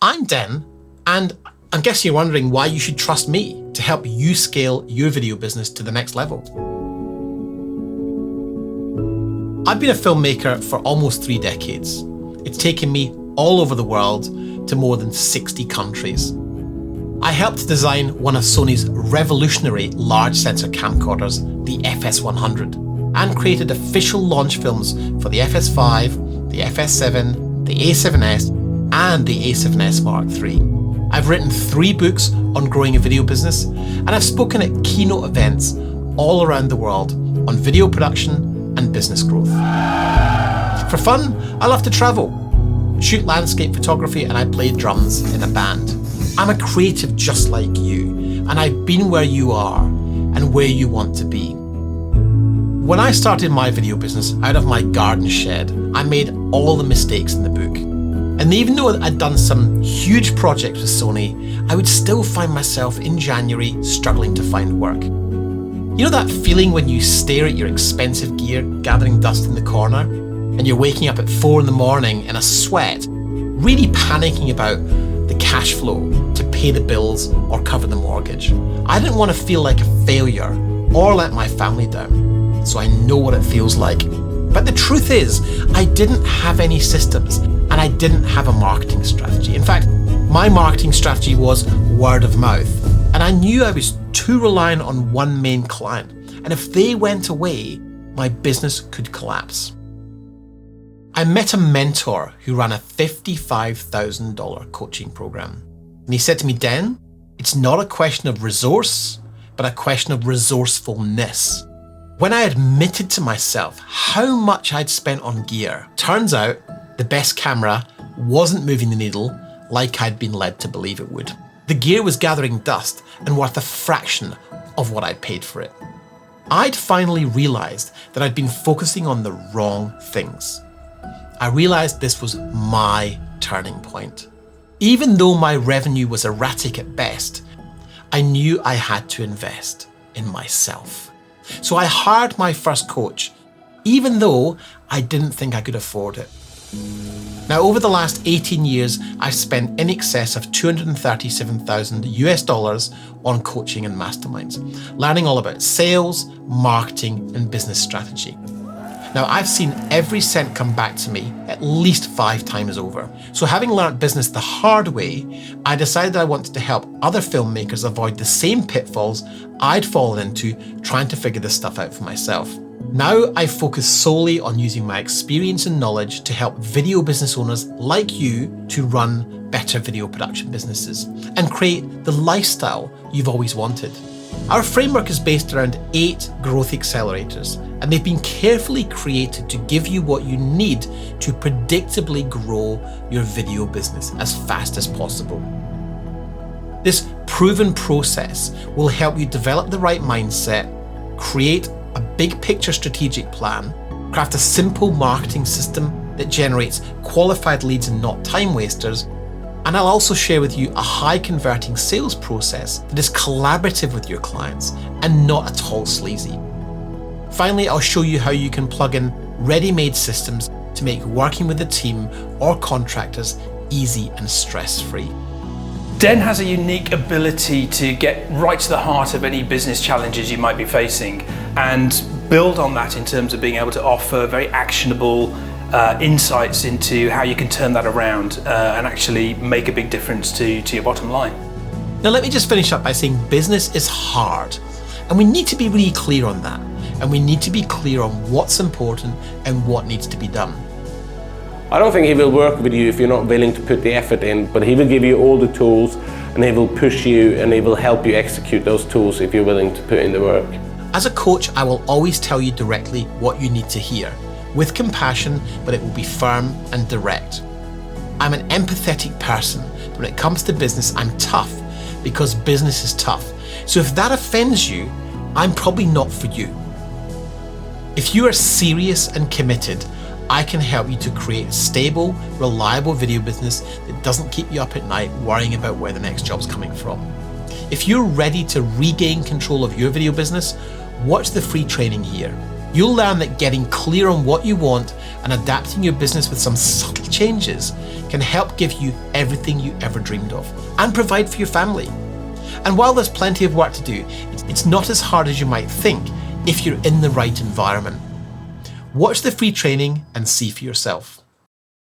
I'm Den, and I'm guessing you're wondering why you should trust me to help you scale your video business to the next level. I've been a filmmaker for almost 3 decades. It's taken me all over the world to more than 60 countries. I helped design one of Sony's revolutionary large sensor camcorders, the FS100, and created official launch films for the FS5, the FS7, the A7S, and the A7S Mark III. I've written 3 books on growing a video business, and I've spoken at keynote events all around the world on video production and business growth. For fun, I love to travel, shoot landscape photography, and I play drums in a band. I'm a creative just like you, and I've been where you are and where you want to be. When I started my video business out of my garden shed, I made all the mistakes in the book. And even though I'd done some huge projects with Sony, I would still find myself in January struggling to find work. You know that feeling when you stare at your expensive gear gathering dust in the corner, and you're waking up at 4 a.m. in a sweat, really panicking about the cash flow to pay the bills or cover the mortgage? I didn't want to feel like a failure or let my family down, so I know what it feels like. But the truth is, I didn't have any systems and I didn't have a marketing strategy. In fact, my marketing strategy was word of mouth, and I knew I was too reliant on one main client, and if they went away, my business could collapse. I met a mentor who ran a $55,000 coaching program, and he said to me, Den, it's not a question of resource, but a question of resourcefulness. When I admitted to myself how much I'd spent on gear, turns out the best camera wasn't moving the needle like I'd been led to believe it would. The gear was gathering dust and worth a fraction of what I'd paid for it. I'd finally realized that I'd been focusing on the wrong things. I realized this was my turning point. Even though my revenue was erratic at best, I knew I had to invest in myself. So I hired my first coach, even though I didn't think I could afford it. Now, over the last 18 years, I've spent in excess of $237,000 on coaching and masterminds, learning all about sales, marketing, and business strategy. Now, I've seen every cent come back to me at least 5 times over. So having learned business the hard way, I decided I wanted to help other filmmakers avoid the same pitfalls I'd fallen into trying to figure this stuff out for myself. Now I focus solely on using my experience and knowledge to help video business owners like you to run better video production businesses and create the lifestyle you've always wanted. Our framework is based around 8 growth accelerators, and they've been carefully created to give you what you need to predictably grow your video business as fast as possible. This proven process will help you develop the right mindset, create a big picture strategic plan, craft a simple marketing system that generates qualified leads and not time wasters, and I'll also share with you a high converting sales process that is collaborative with your clients and not at all sleazy. Finally, I'll show you how you can plug in ready-made systems to make working with a team or contractors easy and stress-free. Den has a unique ability to get right to the heart of any business challenges you might be facing and build on that in terms of being able to offer very actionable insights into how you can turn that around and actually make a big difference to your bottom line. Now let me just finish up by saying business is hard, and we need to be really clear on that, and we need to be clear on what's important and what needs to be done. I don't think he will work with you if you're not willing to put the effort in, but he will give you all the tools and he will push you and he will help you execute those tools if you're willing to put in the work. As a coach, I will always tell you directly what you need to hear, with compassion, but it will be firm and direct. I'm an empathetic person, but when it comes to business, I'm tough because business is tough. So if that offends you, I'm probably not for you. If you are serious and committed, I can help you to create a stable, reliable video business that doesn't keep you up at night worrying about where the next job's coming from. If you're ready to regain control of your video business, watch the free training here. You'll learn that getting clear on what you want and adapting your business with some subtle changes can help give you everything you ever dreamed of and provide for your family. And while there's plenty of work to do, it's not as hard as you might think if you're in the right environment. Watch the free training and see for yourself.